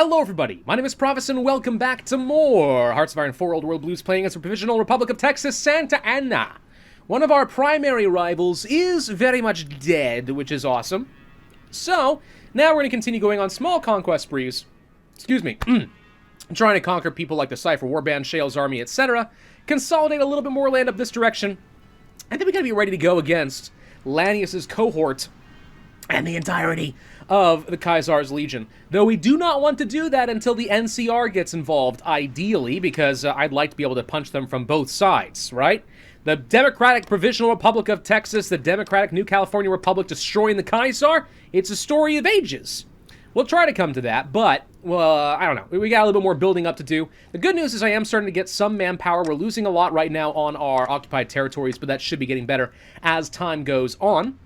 Hello everybody, my name is Pravus and welcome back to more Hearts of Iron 4 Old World Blues playing as the Provisional Republic of Texas, Santa Ana. One of our primary rivals is very much dead, which is awesome. So, now we're going to continue going on small conquest sprees. Excuse me. Trying to conquer people like the Cipher Warband, Shale's Army, etc. Consolidate a little bit more land up this direction. And then we got to be ready to go against Lanius's cohort and the entirety of the Caesar's Legion. Though we do not want to do that until the NCR gets involved, ideally, because I'd like to be able to punch them from both sides, right? The Democratic Provisional Republic of Texas, the Democratic New California Republic destroying the Caesar, it's a story of ages. We'll try to come to that, but, well, I don't know. We got a little bit more building up to do. The good news is I am starting to get some manpower. We're losing a lot right now on our occupied territories, but that should be getting better as time goes on.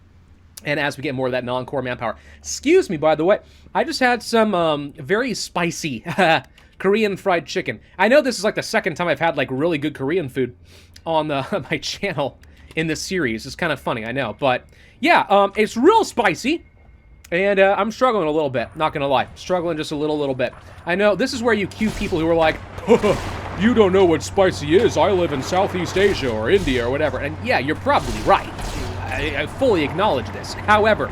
And as we get more of that non-core manpower. Excuse me, by the way. I just had some very spicy Korean fried chicken. I know this is like the second time I've had like really good Korean food on my channel in this series. It's kind of funny, I know. But yeah, it's real spicy. And I'm struggling a little bit, not gonna lie. Struggling just a little bit. I know, this is where you cue people who are like, you don't know what spicy is. I live in Southeast Asia or India or whatever. And yeah, you're probably right. I fully acknowledge this. However,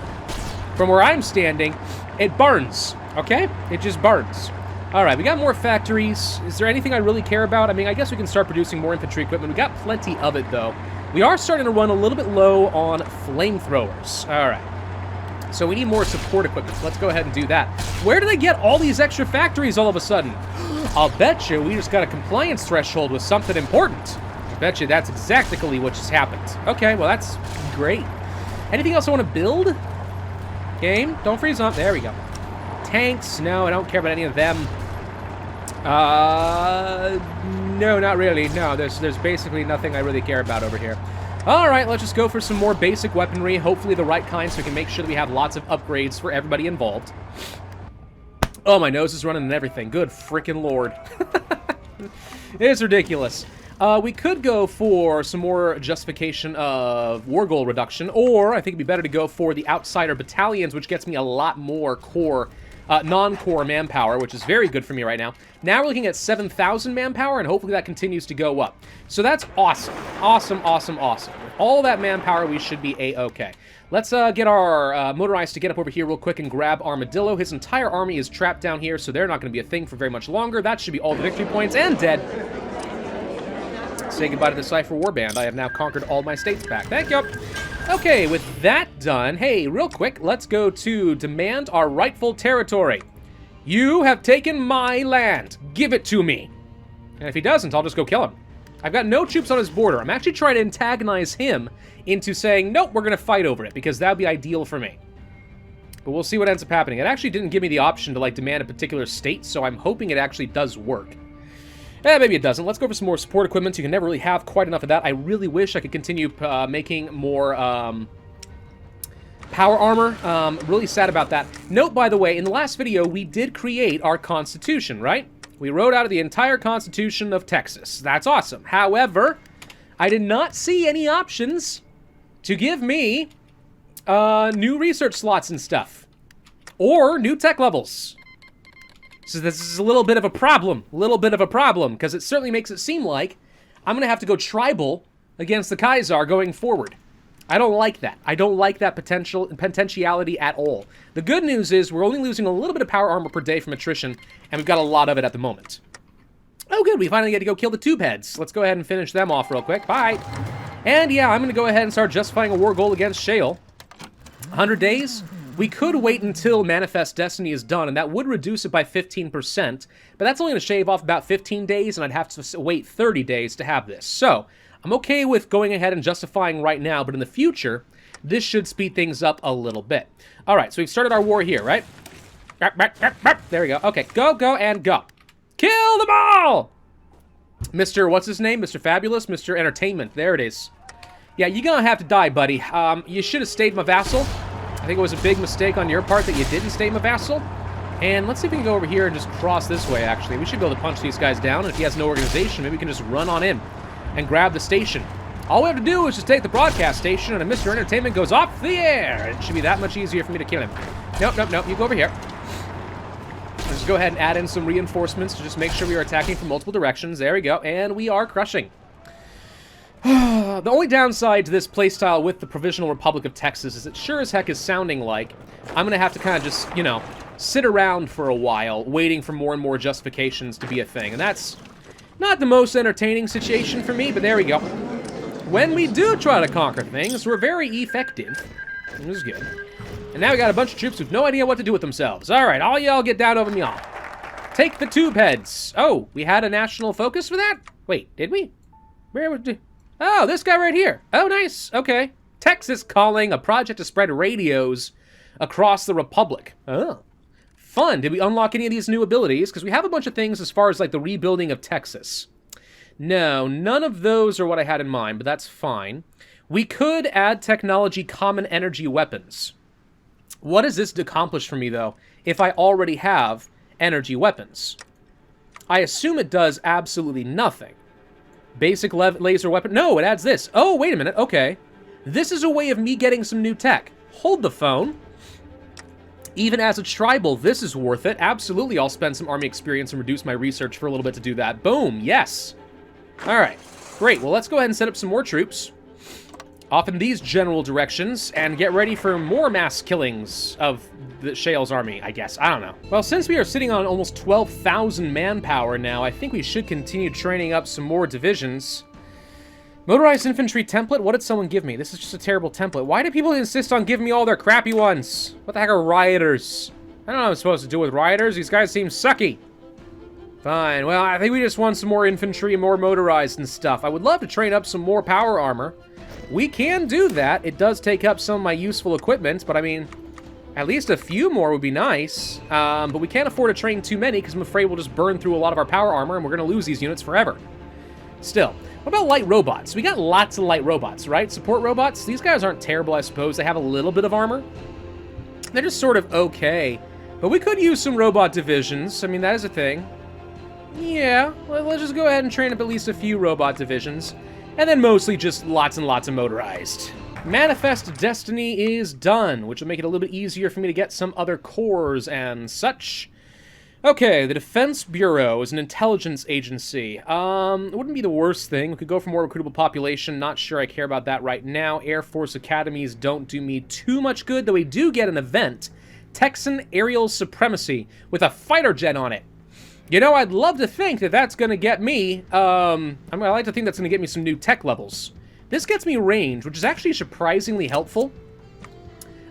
from where I'm standing, it burns, okay? It just burns. All right, we got more factories. Is there anything I really care about? I mean, I guess we can start producing more infantry equipment. We got plenty of it, though. We are starting to run a little bit low on flamethrowers. All right. So we need more support equipment. So let's go ahead and do that. Where do they get all these extra factories all of a sudden? I'll bet you we just got a compliance threshold with something important. I bet you that's exactly what just happened. Okay, well, that's great. Anything else I want to build? Game, don't freeze up. There we go. Tanks, no, I don't care about any of them. No, not really. No, there's basically nothing I really care about over here. All right, let's just go for some more basic weaponry, hopefully the right kind, so we can make sure that we have lots of upgrades for everybody involved. Oh, my nose is running and everything. Good frickin' lord. It's ridiculous. We could go for some more justification of war goal reduction, or I think it'd be better to go for the outsider battalions, which gets me a lot more core, non-core manpower, which is very good for me right now. Now we're looking at 7,000 manpower, and hopefully that continues to go up. So that's awesome. Awesome, awesome, awesome. With all that manpower, we should be A-okay. Let's get our motorized to get up over here real quick and grab Armadillo. His entire army is trapped down here, so they're not going to be a thing for very much longer. That should be all the victory points, and dead. Say goodbye to the Cipher Warband. I have now conquered all my states back. Thank you. Okay, with that done, hey, real quick, let's go to demand our rightful territory. You have taken my land. Give it to me. And if he doesn't, I'll just go kill him. I've got no troops on his border. I'm actually trying to antagonize him into saying, nope, we're going to fight over it, because that would be ideal for me. But we'll see what ends up happening. It actually didn't give me the option to, like, demand a particular state, so I'm hoping it actually does work. Maybe it doesn't. Let's go for some more support equipment. You can never really have quite enough of that. I really wish I could continue making more power armor. Really sad about that. Note, by the way, in the last video, we did create our Constitution, right? We wrote out the entire Constitution of Texas. That's awesome. However, I did not see any options to give me new research slots and stuff. Or new tech levels. So this is a little bit of a problem, because it certainly makes it seem like I'm going to have to go tribal against the Caesar going forward. I don't like that. I don't like that potentiality at all. The good news is we're only losing a little bit of power armor per day from attrition, and we've got a lot of it at the moment. Oh, good. We finally get to go kill the tube heads. Let's go ahead and finish them off real quick. Bye. And yeah, I'm going to go ahead and start justifying a war goal against Shale. 100 days? We could wait until Manifest Destiny is done, and that would reduce it by 15%, but that's only going to shave off about 15 days, and I'd have to wait 30 days to have this. So, I'm okay with going ahead and justifying right now, but in the future, this should speed things up a little bit. All right, so we've started our war here, right? There we go. Okay, go, go, and go. Kill them all! Mr. What's his name? Mr. Fabulous? Mr. Entertainment. There it is. Yeah, you're going to have to die, buddy. You should have stayed my vassal. I think it was a big mistake on your part that you didn't stay my vassal. And let's see if we can go over here and just cross this way, actually. We should be able to punch these guys down. And if he has no organization, maybe we can just run on in and grab the station. All we have to do is just take the broadcast station, and Mr. Entertainment goes off the air. It should be that much easier for me to kill him. Nope, nope, nope. You go over here. Just go ahead and add in some reinforcements to just make sure we are attacking from multiple directions. There we go, and we are crushing. The only downside to this playstyle with the Provisional Republic of Texas is it sure as heck is sounding like I'm going to have to kind of just, you know, sit around for a while, waiting for more and more justifications to be a thing. And that's not the most entertaining situation for me, but there we go. When we do try to conquer things, we're very effective. This is good. And now we got a bunch of troops who've no idea what to do with themselves. All right, all y'all get down over y'all. Take the tube heads. Oh, we had a national focus for that? Wait, did we? Where was it? Oh, this guy right here. Oh, nice. Okay. Texas calling, a project to spread radios across the Republic. Oh. Fun. Did we unlock any of these new abilities? Because we have a bunch of things as far as, like, the rebuilding of Texas. No, none of those are what I had in mind, but that's fine. We could add technology common energy weapons. What does this accomplish for me, though, if I already have energy weapons? I assume it does absolutely nothing. Basic laser weapon. No, it adds this. Oh, wait a minute. Okay. This is a way of me getting some new tech. Hold the phone. Even as a tribal, this is worth it. Absolutely, I'll spend some army experience and reduce my research for a little bit to do that. Boom. Yes. All right. Great. Well, let's go ahead and set up some more troops off in these general directions and get ready for more mass killings of the Shale's army, I guess. I don't know. Well, since we are sitting on almost 12,000 manpower now, I think we should continue training up some more divisions. Motorized infantry template? What did someone give me? This is just a terrible template. Why do people insist on giving me all their crappy ones? What the heck are rioters? I don't know what I'm supposed to do with rioters. These guys seem sucky. Fine. Well, I think we just want some more infantry and more motorized and stuff. I would love to train up some more power armor. We can do that. It does take up some of my useful equipment, but I mean, at least a few more would be nice. But we can't afford to train too many because I'm afraid we'll just burn through a lot of our power armor and we're going to lose these units forever. Still, what about light robots? We got lots of light robots, right? Support robots? These guys aren't terrible, I suppose. They have a little bit of armor. They're just sort of okay. But we could use some robot divisions. I mean, that is a thing. Yeah, well, let's just go ahead and train up at least a few robot divisions. And then mostly just lots and lots of motorized. Manifest Destiny is done, which will make it a little bit easier for me to get some other cores and such. Okay, the Defense Bureau is an intelligence agency. It wouldn't be the worst thing. We could go for more recruitable population. Not sure I care about that right now. Air Force academies don't do me too much good, though we do get an event. Texan Aerial Supremacy with a fighter jet on it. You know, I'd love to think that that's going to get me, I like to think that's going to get me some new tech levels. This gets me range, which is actually surprisingly helpful.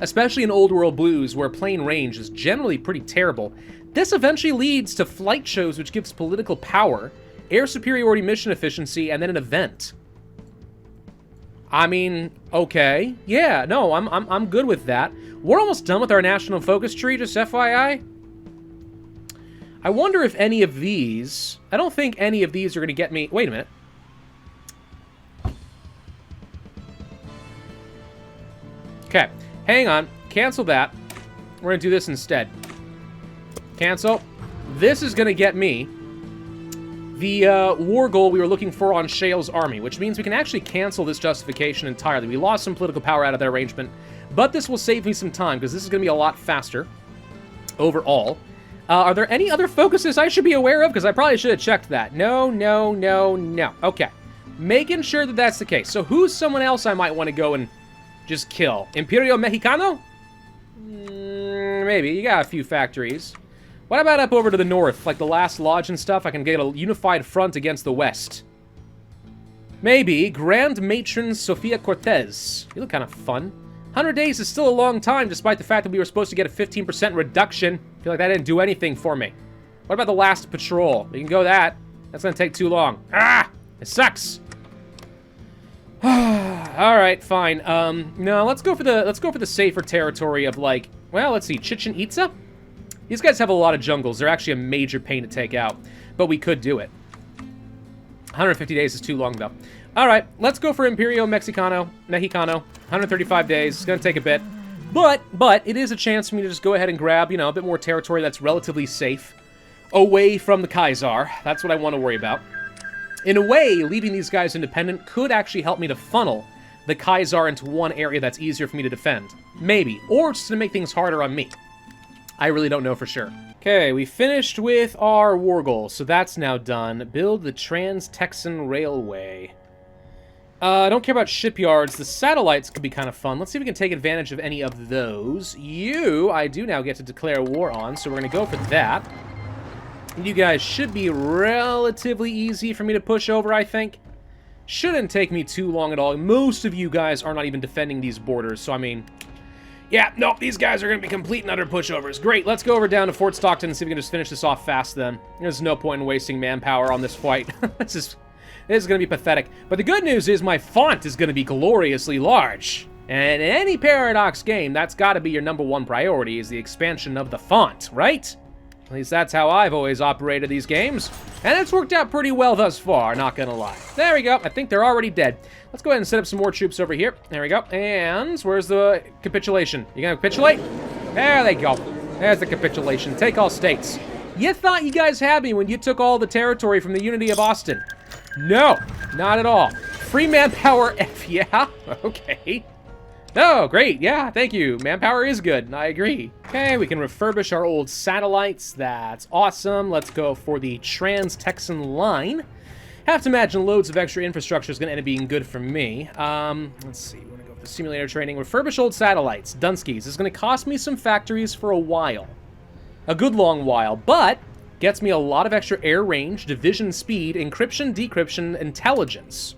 Especially in Old World Blues, where plain range is generally pretty terrible. This eventually leads to flight shows, which gives political power, air superiority mission efficiency, and then an event. I mean, okay. Yeah, no, I'm good with that. We're almost done with our national focus tree, just FYI. I wonder if any of these... I don't think any of these are going to get me... Wait a minute. Okay. Hang on. Cancel that. We're going to do this instead. Cancel. This is going to get me the war goal we were looking for on Shale's army, which means we can actually cancel this justification entirely. We lost some political power out of that arrangement, but this will save me some time, because this is going to be a lot faster overall. Are there any other focuses I should be aware of? Because I probably should have checked that. No, no, no, no. Okay. Making sure that that's the case. So who's someone else I might want to go and just kill? Imperio Mexicano? Maybe. You got a few factories. What about up over to the north? Like the last lodge and stuff? I can get a unified front against the west. Maybe. Grand Matron Sofia Cortez. You look kind of fun. 100 days is still a long time, despite the fact that we were supposed to get a 15% reduction. I feel like that didn't do anything for me. What about the last patrol? We can go that. That's gonna take too long. Ah! It sucks! Alright, fine. No, let's go for the safer territory of, like, well, let's see, Chichen Itza? These guys have a lot of jungles. They're actually a major pain to take out. But we could do it. 150 days is too long, though. Alright, let's go for Imperio Mexicano. 135 days. It's gonna take a bit. But it is a chance for me to just go ahead and grab, you know, a bit more territory that's relatively safe. Away from the Kaiser. That's what I want to worry about. In a way, leaving these guys independent could actually help me to funnel the Kaiser into one area that's easier for me to defend. Maybe. Or it's just to make things harder on me. I really don't know for sure. Okay, we finished with our war goal, so that's now done. Build the Trans-Texan Railway. I don't care about shipyards. The satellites could be kind of fun. Let's see if we can take advantage of any of those. You, I do now get to declare war on, so we're going to go for that. You guys should be relatively easy for me to push over, I think. Shouldn't take me too long at all. Most of you guys are not even defending these borders, so I mean... Yeah, no, these guys are going to be complete and utter pushovers. Great, let's go over down to Fort Stockton and see if we can just finish this off fast then. There's no point in wasting manpower on this fight. This is going to be pathetic. But the good news is my font is going to be gloriously large. And in any Paradox game, that's got to be your #1 priority, is the expansion of the font, right? At least that's how I've always operated these games. And it's worked out pretty well thus far, not gonna lie. There we go. I think they're already dead. Let's go ahead and set up some more troops over here. There we go. And where's the capitulation? You gonna capitulate? There they go. There's the capitulation. Take all states. You thought you guys had me when you took all the territory from the Unity of Austin. No, not at all. Free manpower F, yeah? Okay. Oh, great. Yeah, thank you. Manpower is good. I agree. Okay, we can refurbish our old satellites. That's awesome. Let's go for the Trans-Texan line. Have to imagine loads of extra infrastructure is going to end up being good for me. Let's see. We're going to go for the simulator training. Refurbish old satellites. Dunskies. This is going to cost me some factories for a while. A good long while, but gets me a lot of extra air range, division speed, encryption, decryption, intelligence.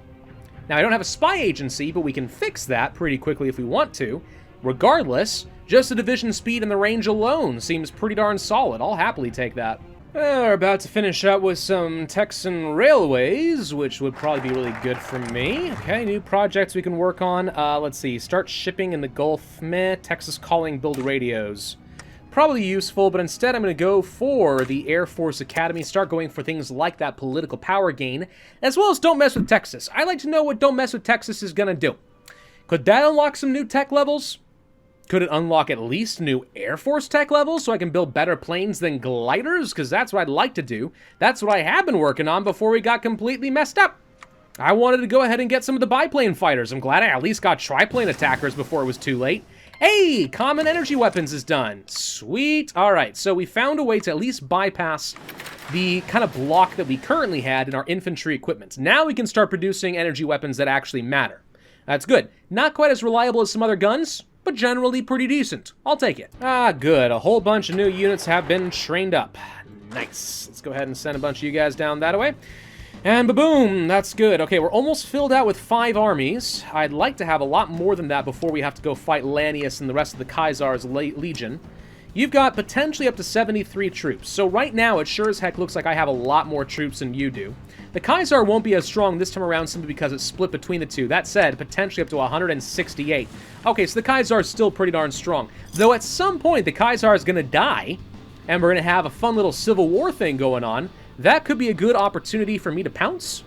Now, I don't have a spy agency, but we can fix that pretty quickly if we want to. Regardless, just the division speed and the range alone seems pretty darn solid. I'll happily take that. We're about to finish up with some Texan railways, which would probably be really good for me. Okay, new projects we can work on. Let's see, start shipping in the Gulf. Meh, Texas calling, build radios. Probably useful, but instead I'm going to go for the Air Force Academy, start going for things like that political power gain, as well as Don't Mess with Texas. I like to know what Don't Mess with Texas is going to do. Could that unlock some new tech levels? Could it unlock at least new Air Force tech levels so I can build better planes than gliders? Because that's what I'd like to do. That's what I have been working on before we got completely messed up. I wanted to go ahead and get some of the biplane fighters. I'm glad I at least got triplane attackers before it was too late. Hey, common energy weapons is done. Sweet. All right, so we found a way to at least bypass the kind of block that we currently had in our infantry equipment. Now we can start producing energy weapons that actually matter. That's good. Not quite as reliable as some other guns, but generally pretty decent. I'll take it. Ah, good. A whole bunch of new units have been trained up. Nice. Let's go ahead and send a bunch of you guys down that way. And ba-boom, that's good. Okay, we're almost filled out with 5 armies. I'd like to have a lot more than that before we have to go fight Lanius and the rest of the Caesar's Legion. You've got potentially up to 73 troops, so right now it sure as heck looks like I have a lot more troops than you do. The Caesar won't be as strong this time around simply because it's split between the two. That said, potentially up to 168. Okay, so the Caesar is still pretty darn strong. Though at some point the Caesar is going to die, and we're going to have a fun little civil war thing going on. That could be a good opportunity for me to pounce.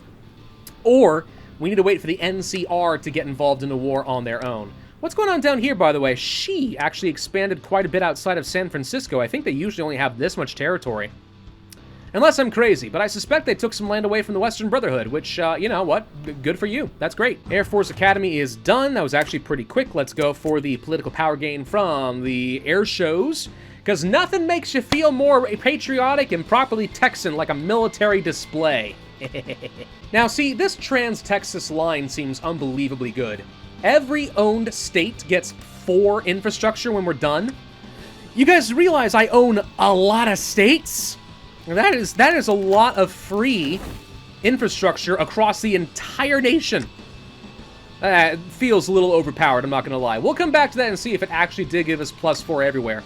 Or we need to wait for the NCR to get involved in the war on their own. What's going on down here, by the way? She actually expanded quite a bit outside of San Francisco. I think they usually only have this much territory. Unless I'm crazy, but I suspect they took some land away from the Western Brotherhood, which, you know what? Good for you. That's great. Air Force Academy is done. That was actually pretty quick. Let's go for the political power gain from the air shows. Because nothing makes you feel more patriotic and properly Texan like a military display. Now, see, this Trans-Texas line seems unbelievably good. Every owned state gets 4 infrastructure when we're done. You guys realize I own a lot of states? That is a lot of free infrastructure across the entire nation. It feels a little overpowered, I'm not going to lie. We'll come back to that and see if it actually did give us +4 everywhere.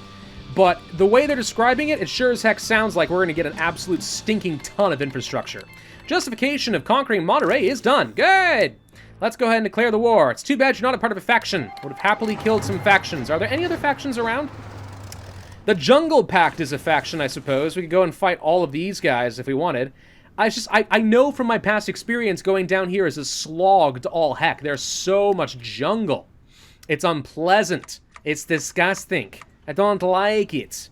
But the way they're describing it, it sure as heck sounds like we're going to get an absolute stinking ton of infrastructure. Justification of conquering Monterey is done. Good! Let's go ahead and declare the war. It's too bad you're not a part of a faction. Would have happily killed some factions. Are there any other factions around? The Jungle Pact is a faction, I suppose. We could go and fight all of these guys if we wanted. I know from my past experience going down here is a slog to all heck. There's so much jungle. It's unpleasant. It's disgusting. I don't like it.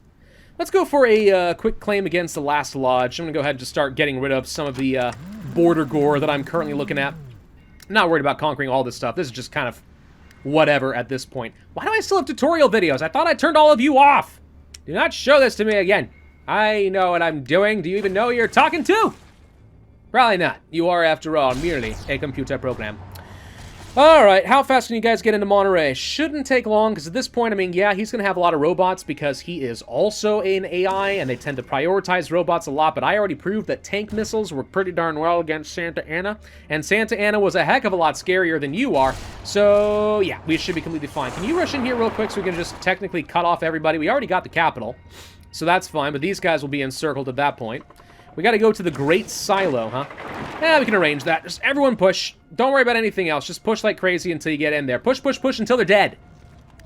Let's go for a quick claim against the last lodge. I'm going to go ahead and just start getting rid of some of the border gore that I'm currently looking at. I'm not worried about conquering all this stuff. This is just kind of whatever at this point. Why do I still have tutorial videos? I thought I turned all of you off. Do not show this to me again. I know what I'm doing. Do you even know who you're talking to? Probably not. You are, after all, merely a computer program. Alright, how fast can you guys get into Monterey? Shouldn't take long, because at this point, I mean, yeah, he's going to have a lot of robots because he is also an AI, and they tend to prioritize robots a lot, but I already proved that tank missiles were pretty darn well against Santa Ana, and Santa Ana was a heck of a lot scarier than you are, so yeah, we should be completely fine. Can you rush in here real quick so we can just technically cut off everybody? We already got the capital, so that's fine, but these guys will be encircled at that point. We gotta go to the Great Silo, huh? Yeah, we can arrange that. Just everyone push. Don't worry about anything else. Just push like crazy until you get in there. Push, push, push until they're dead.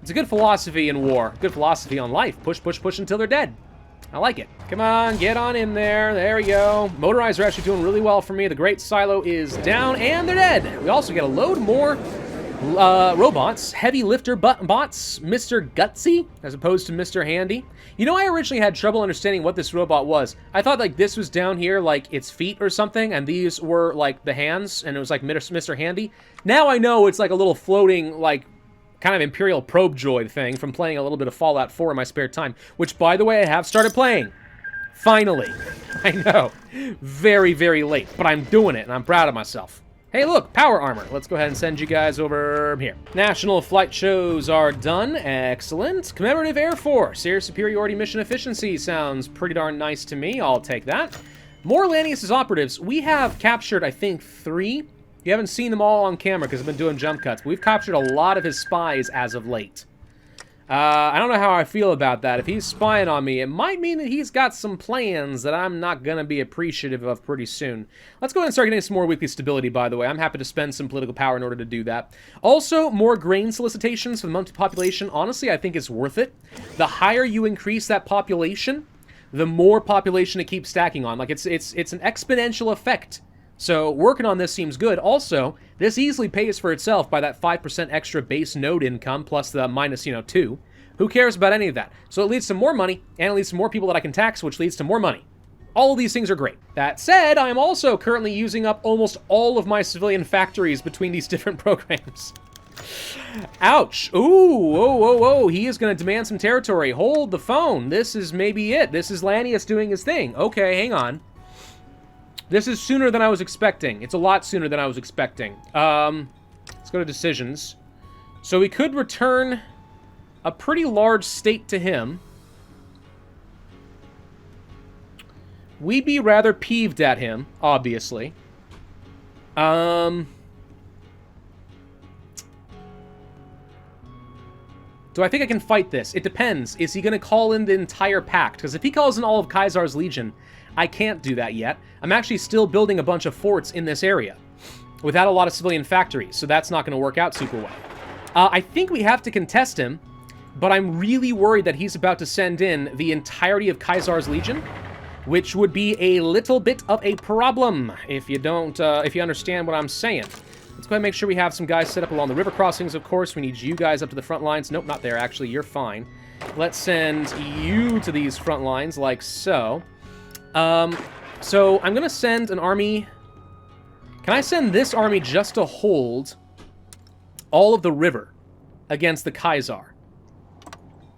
It's a good philosophy in war. Good philosophy on life. Push, push, push until they're dead. I like it. Come on, get on in there. There we go. Motorized are actually doing really well for me. The Great Silo is down, and they're dead. We also get a load more robots. Heavy lifter bots. Mr. Gutsy, as opposed to Mr. Handy. You know, I originally had trouble understanding what this robot was. I thought, like, this was down here, like, its feet or something, and these were, like, the hands, and it was, like, Mr. Handy. Now I know it's, like, a little floating, like, kind of Imperial probe droid thing from playing a little bit of Fallout 4 in my spare time, which, by the way, I have started playing. Finally. I know. Very, very late, but I'm doing it, and I'm proud of myself. Hey, look, power armor. Let's go ahead and send you guys over here. National flight shows are done. Excellent. Commemorative Air Force. Air superiority mission efficiency sounds pretty darn nice to me. I'll take that. More Lannius' operatives. We have captured, I think, 3. You haven't seen them all on camera because I've been doing jump cuts, but we've captured a lot of his spies as of late. I don't know how I feel about that. If he's spying on me, it might mean that he's got some plans that I'm not going to be appreciative of pretty soon. Let's go ahead and start getting some more weekly stability, by the way. I'm happy to spend some political power in order to do that. Also, more grain solicitations for the monthly population. Honestly, I think it's worth it. The higher you increase that population, the more population it keeps stacking on. Like, it's an exponential effect. So working on this seems good. Also, this easily pays for itself by that 5% extra base node income plus the minus, 2. Who cares about any of that? So it leads to more money, and it leads to more people that I can tax, which leads to more money. All of these things are great. That said, I'm also currently using up almost all of my civilian factories between these different programs. Ouch. Ooh, whoa, whoa, whoa. He is going to demand some territory. Hold the phone. This is maybe it. This is Lannius doing his thing. Okay, hang on. This is sooner than I was expecting. It's a lot sooner than I was expecting. Let's go to decisions. So we could return a pretty large state to him. We'd be rather peeved at him, obviously. Do I think I can fight this? It depends. Is he going to call in the entire pact? Because if he calls in all of Caesar's Legion, I can't do that yet. I'm actually still building a bunch of forts in this area without a lot of civilian factories, so that's not going to work out super well. I think we have to contest him, but I'm really worried that he's about to send in the entirety of Caesar's Legion, which would be a little bit of a problem if you don't, if you understand what I'm saying. Let's go ahead and make sure we have some guys set up along the river crossings, of course. We need you guys up to the front lines. Nope, not there, actually. You're fine. Let's send you to these front lines, like so. So I'm going to send an army. Can I send this army just to hold all of the river against the Kaiser?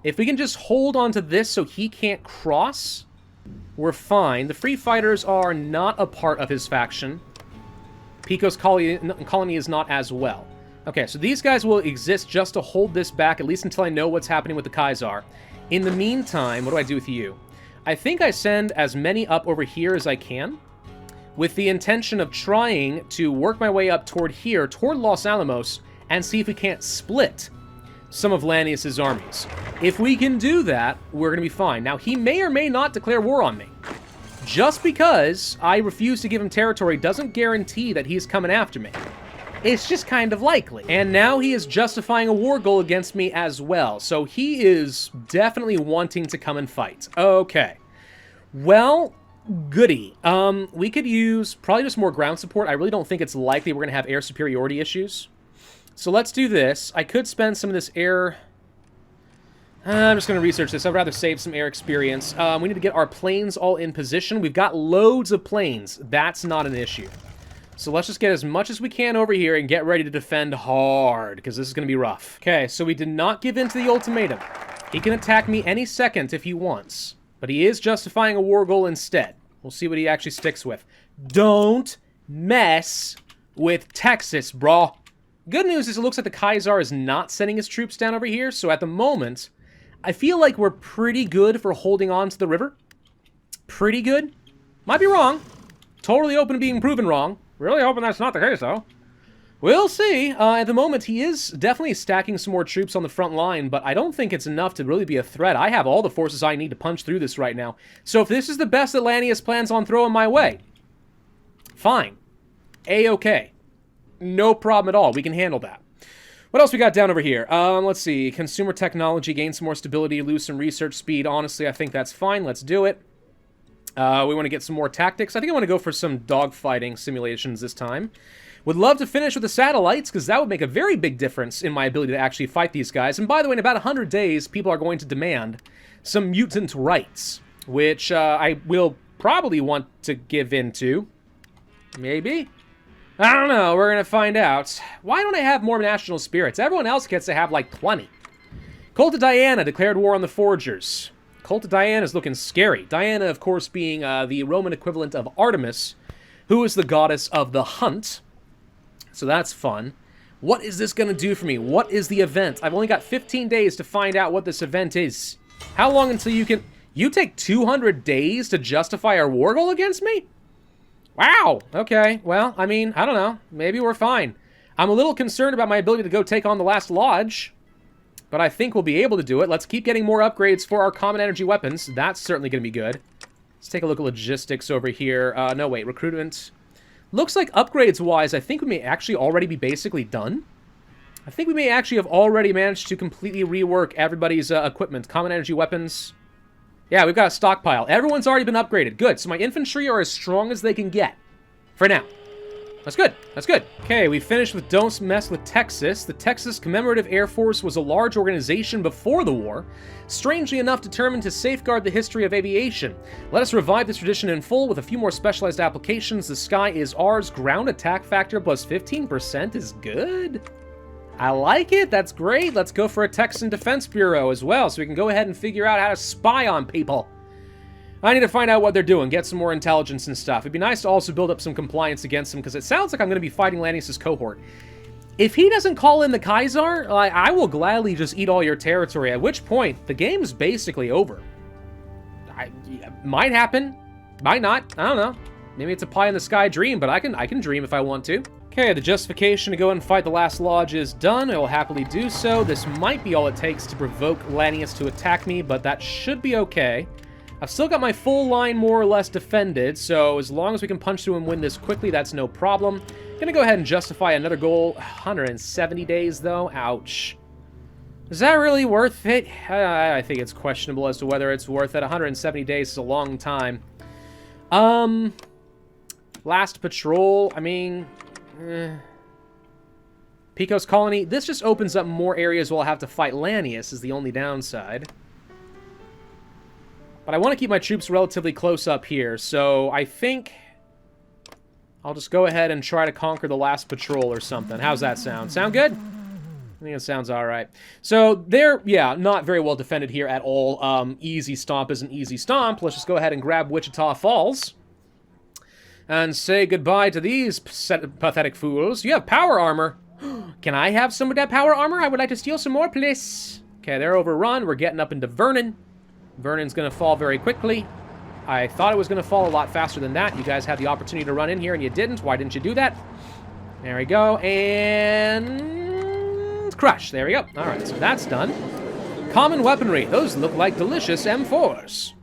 If we can just hold on to this so he can't cross, we're fine. The Free Fighters are not a part of his faction. Pico's colony is not as well. Okay, so these guys will exist just to hold this back, at least until I know what's happening with the Kaiser. In the meantime, what do I do with you? I think I send as many up over here as I can, with the intention of trying to work my way up toward here, toward Los Alamos, and see if we can't split some of Lannius' armies. If we can do that, we're going to be fine. Now, he may or may not declare war on me. Just because I refuse to give him territory doesn't guarantee that he's coming after me. It's just kind of likely. And now he is justifying a war goal against me as well. So he is definitely wanting to come and fight. Okay. Well, goody. We could use probably just more ground support. I really don't think it's likely we're going to have air superiority issues. So let's do this. I could spend some of this air... I'm just going to research this. I'd rather save some air experience. We need to get our planes all in position. We've got loads of planes. That's not an issue. So let's just get as much as we can over here and get ready to defend hard, because this is going to be rough. Okay, so we did not give in to the ultimatum. He can attack me any second if he wants. But he is justifying a war goal instead. We'll see what he actually sticks with. Don't mess with Texas, brah. Good news is it looks like the Kaiser is not sending his troops down over here, so at the moment, I feel like we're pretty good for holding on to the river. Pretty good. Might be wrong. Totally open to being proven wrong. Really hoping that's not the case, though. We'll see. At the moment, he is definitely stacking some more troops on the front line, but I don't think it's enough to really be a threat. I have all the forces I need to punch through this right now. So if this is the best that Lannius plans on throwing my way, fine. A-okay. No problem at all. We can handle that. What else we got down over here? Let's see. Consumer technology, gain some more stability, lose some research speed. Honestly, I think that's fine. Let's do it. We want to get some more tactics. I think I want to go for some dogfighting simulations this time. Would love to finish with the satellites, because that would make a very big difference in my ability to actually fight these guys. And by the way, in about 100 days, people are going to demand some mutant rights, which I will probably want to give into. Maybe? I don't know. We're going to find out. Why don't I have more national spirits? Everyone else gets to have like 20. Cult of Diana declared war on the Forgers. Cult of Diana is looking scary. Diana, of course, being the Roman equivalent of Artemis, who is the goddess of the hunt. So that's fun. What is this going to do for me? What is the event? I've only got 15 days to find out what this event is. How long until you can... You take 200 days to justify our war goal against me? Wow. Okay. Well, I mean, I don't know. Maybe we're fine. I'm a little concerned about my ability to go take on the last lodge, but I think we'll be able to do it. Let's keep getting more upgrades for our common energy weapons. That's certainly going to be good. Let's take a look at logistics over here. No, wait. Recruitment... Looks like upgrades-wise, I think we may actually already be basically done. I think we may actually have already managed to completely rework everybody's equipment. Common energy weapons. Yeah, we've got a stockpile. Everyone's already been upgraded. Good. So my infantry are as strong as they can get. For now. That's good. That's good. Okay, we finished with Don't Mess with Texas. The Texas Commemorative Air Force was a large organization before the war, strangely enough determined to safeguard the history of aviation. Let us revive this tradition in full with a few more specialized applications. The sky is ours. Ground attack factor plus 15% is good. I like it. That's great. Let's go for a Texan Defense Bureau as well, so we can go ahead and figure out how to spy on people. I need to find out what they're doing, get some more intelligence and stuff. It'd be nice to also build up some compliance against them, because it sounds like I'm going to be fighting Lannius' cohort. If he doesn't call in the Kaiser, I will gladly just eat all your territory, at which point the game's basically over. Might happen, might not, I don't know. Maybe it's a pie-in-the-sky dream, but I can dream if I want to. Okay, the justification to go and fight the last lodge is done. I will happily do so. This might be all it takes to provoke Lannius to attack me, but that should be okay. I've still got my full line more or less defended, so as long as we can punch through and win this quickly, that's no problem. Gonna go ahead and justify another goal. 170 days, though. Ouch. Is that really worth it? I think it's questionable as to whether it's worth it. 170 days is a long time. Last patrol, I mean... Pico's Colony. This just opens up more areas where I'll have to fight Lannius, is the only downside. But I want to keep my troops relatively close up here, so I think I'll just go ahead and try to conquer the last patrol or something. How's that sound? Sound good? I think it sounds all right. So they're, yeah, not very well defended here at all. Easy stomp is an easy stomp. Let's just go ahead and grab Wichita Falls and say goodbye to these pathetic fools. You have power armor. Can I have some of that power armor? I would like to steal some more, please. Okay, they're overrun. We're getting up into Vernon. Vernon's going to fall very quickly. I thought it was going to fall a lot faster than that. You guys had the opportunity to run in here and you didn't. Why didn't you do that? There we go. And... crush. There we go. All right, so that's done. Common weaponry. Those look like delicious M4s.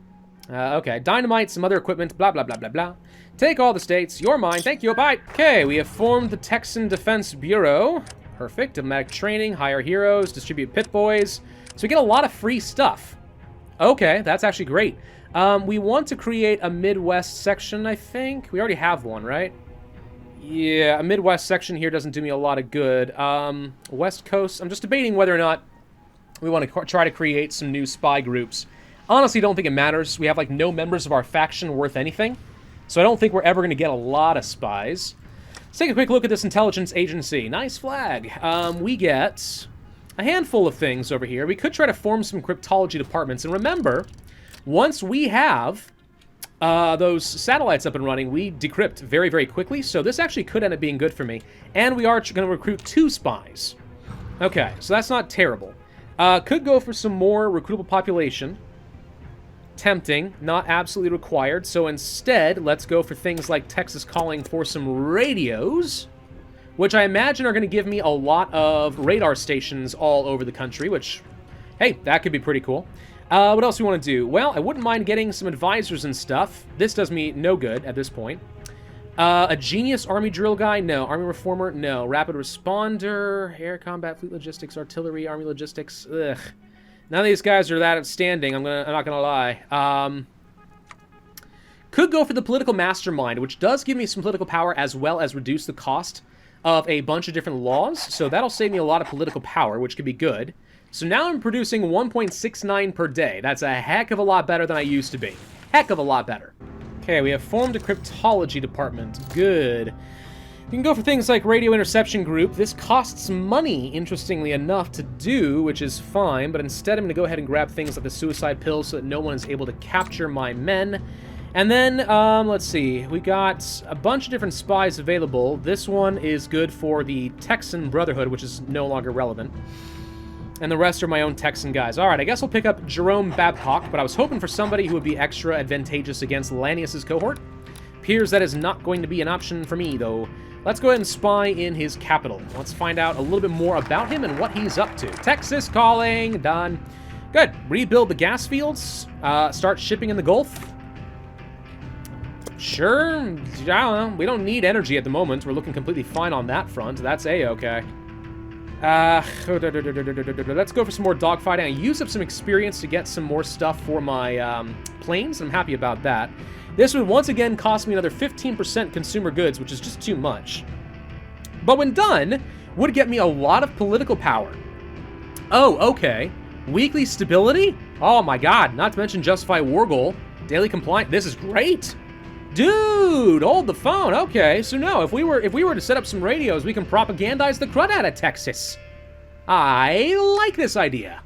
Okay, dynamite, some other equipment, blah, blah, blah, blah, blah. Take all the states. You're mine. Thank you. Bye. Okay, we have formed the Texan Defense Bureau. Perfect. Diplomatic training, hire heroes, distribute pit boys. So we get a lot of free stuff. Okay, that's actually great. We want to create a Midwest section, I think. We already have one, right? Yeah, a Midwest section here doesn't do me a lot of good. West Coast, I'm just debating whether or not we want to try to create some new spy groups. Honestly, don't think it matters. We have, like, no members of our faction worth anything. So I don't think we're ever going to get a lot of spies. Let's take a quick look at this intelligence agency. Nice flag. We get... a handful of things over here. We could try to form some cryptology departments. And remember, Once we have those satellites up and running, we decrypt very, very quickly, so this actually could end up being good for me. And we are going to recruit 2 spies. Okay, so that's not terrible. Could go for some more recruitable population. Tempting, not absolutely required, so instead, let's go for things like Texas calling for some radios, which I imagine are going to give me a lot of radar stations all over the country, which, hey, that could be pretty cool. What else do we want to do? Well, I wouldn't mind getting some advisors and stuff. This does me no good at this point. A genius army drill guy? No. Army reformer? No. Rapid responder? Air combat, fleet logistics, artillery, army logistics? Ugh. None of these guys are that outstanding, I'm not gonna lie. Could go for the political mastermind, which does give me some political power as well as reduce the cost of a bunch of different laws, so that'll save me a lot of political power, which could be good. So now I'm producing 1.69 per day. That's a heck of a lot better than I used to be. Heck of a lot better. Okay, we have formed a cryptology department. Good. You can go for things like radio interception group. This costs money, interestingly enough, to do, which is fine, but instead I'm going to go ahead and grab things like the suicide pill so that no one is able to capture my men. And then, let's see, we got a bunch of different spies available. This one is good for the Texan Brotherhood, which is no longer relevant. And the rest are my own Texan guys. All right, I guess I'll pick up Jerome Babcock, but I was hoping for somebody who would be extra advantageous against Lanius's cohort. Appears that is not going to be an option for me, though. Let's go ahead and spy in his capital. Let's find out a little bit more about him and what he's up to. Texas calling. Done. Good. Rebuild the gas fields. Start shipping in the Gulf. Sure. I don't know. We don't need energy at the moment. We're looking completely fine on that front. That's A-okay. Let's go for some more dogfighting. I used up some experience to get some more stuff for my planes. I'm happy about that. This would once again cost me another 15% consumer goods, which is just too much. But when done, would get me a lot of political power. Oh, okay. Weekly stability? Oh my god, not to mention justify war goal. Daily compliance. This is great. Dude, hold the phone. Okay, so no, if we were to set up some radios, we can propagandize the crud out of Texas. I like this idea.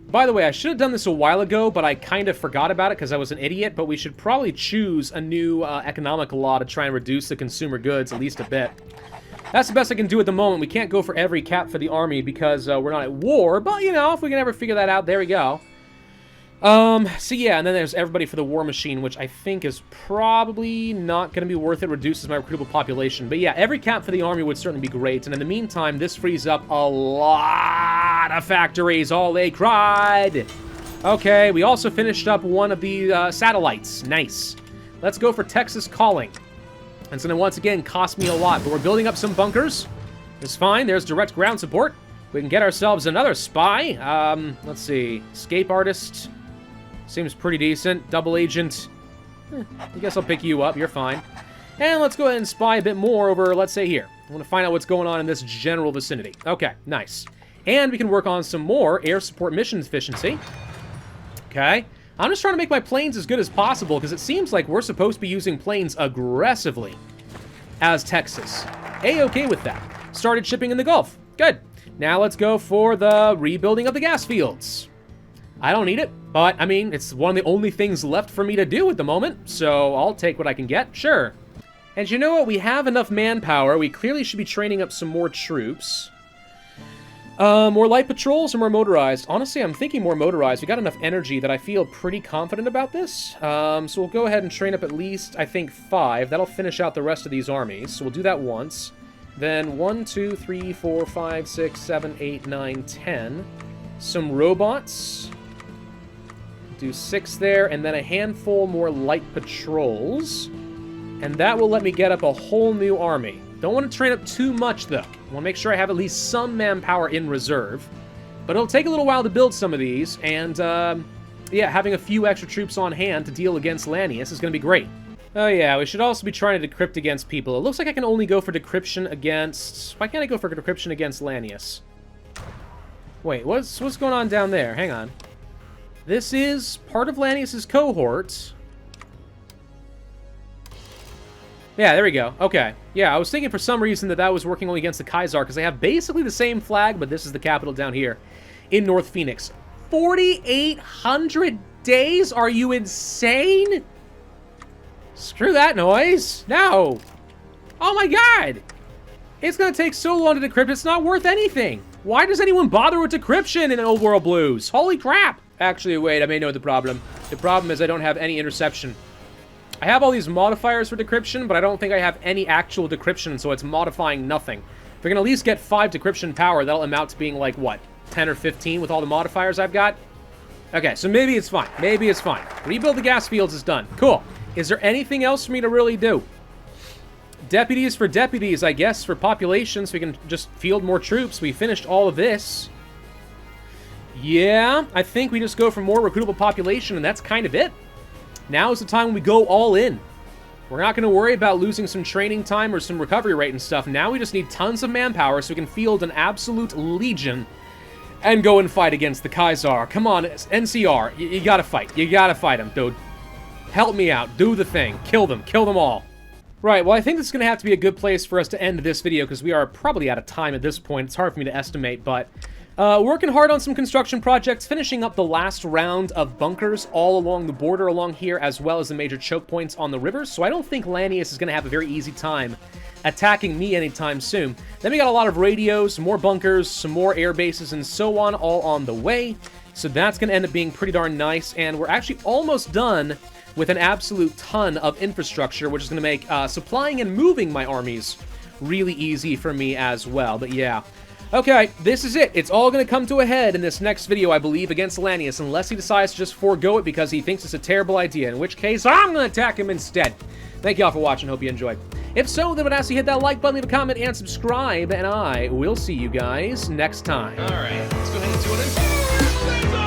By the way, I should have done this a while ago, but I kind of forgot about it because I was an idiot, but we should probably choose a new economic law to try and reduce the consumer goods at least a bit. That's the best I can do at the moment. We can't go for every cap for the army because we're not at war, but, you know, if we can ever figure that out, there we go. So yeah, and then there's everybody for the war machine, which I think is probably not going to be worth it. Reduces my recruitable population. But yeah, every cap for the army would certainly be great. And in the meantime, this frees up a lot of factories. All they cried. Okay, we also finished up one of the satellites. Nice. Let's go for Texas calling. It's going to once again cost me a lot, but we're building up some bunkers. It's fine. There's direct ground support. We can get ourselves another spy. Let's see. Escape artist. Seems pretty decent. Double agent. I guess I'll pick you up. You're fine. And let's go ahead and spy a bit more over, let's say, here. I want to find out what's going on in this general vicinity. Okay, nice. And we can work on some more air support mission efficiency. Okay. I'm just trying to make my planes as good as possible because it seems like we're supposed to be using planes aggressively as Texas. A-okay with that. Started shipping in the Gulf. Good. Now let's go for the rebuilding of the gas fields. I don't need it, but, I mean, it's one of the only things left for me to do at the moment, so I'll take what I can get, sure. And you know what? We have enough manpower. We clearly should be training up some more troops. More light patrols or more motorized? Honestly, I'm thinking more motorized. We got enough energy that I feel pretty confident about this. So we'll go ahead and train up at least, I think, 5. That'll finish out the rest of these armies, so we'll do that once. Then 1, 2, 3, 4, 5, 6, 7, 8, 9, 10. Some robots. Do 6 there, and then a handful more light patrols. And that will let me get up a whole new army. Don't want to train up too much, though. I want to make sure I have at least some manpower in reserve. But it'll take a little while to build some of these, and, yeah, having a few extra troops on hand to deal against Lanius is going to be great. Oh yeah, we should also be trying to decrypt against people. It looks like I can only go for decryption against... Why can't I go for decryption against Lanius? Wait, what's going on down there? Hang on. This is part of Lanius's cohort. Yeah, there we go. Okay. Yeah, I was thinking for some reason that was working only against the Kaiser, because they have basically the same flag, but this is the capital down here in North Phoenix. 4,800 days? Are you insane? Screw that noise. No. Oh my god. It's gonna take so long to decrypt, it's not worth anything. Why does anyone bother with decryption in Old World Blues? Holy crap. Actually, wait, I may know the problem. The problem is I don't have any interception. I have all these modifiers for decryption, but I don't think I have any actual decryption, so it's modifying nothing. If I can at least get 5 decryption power, that'll amount to being like, what, 10 or 15 with all the modifiers I've got? Okay, so maybe it's fine. Maybe it's fine. Rebuild the gas fields is done. Cool. Is there anything else for me to really do? Deputies for deputies, I guess, for population, so we can just field more troops. We finished all of this. Yeah, I think we just go for more recruitable population, and that's kind of it. Now is the time when we go all in. We're not going to worry about losing some training time or some recovery rate and stuff. Now we just need tons of manpower so we can field an absolute legion and go and fight against the Kaiser. Come on, NCR, you gotta fight. You gotta fight them, dude. Help me out. Do the thing. Kill them. Kill them all. Right, well, I think this is going to have to be a good place for us to end this video because we are probably out of time at this point. It's hard for me to estimate, but working hard on some construction projects, finishing up the last round of bunkers all along the border along here, as well as the major choke points on the rivers. So I don't think Lanius is going to have a very easy time attacking me anytime soon. Then we got a lot of radios, more bunkers, some more air bases, and so on, all on the way. So that's going to end up being pretty darn nice, and we're actually almost done with an absolute ton of infrastructure, which is going to make supplying and moving my armies really easy for me as well. But yeah. Okay, this is it. It's all going to come to a head in this next video, I believe, against Lanius, unless he decides to just forego it because he thinks it's a terrible idea, in which case I'm going to attack him instead. Thank you all for watching. Hope you enjoyed. If so, then I would ask you to hit that like button, leave a comment, and subscribe, and I will see you guys next time. All right, let's go ahead and do it.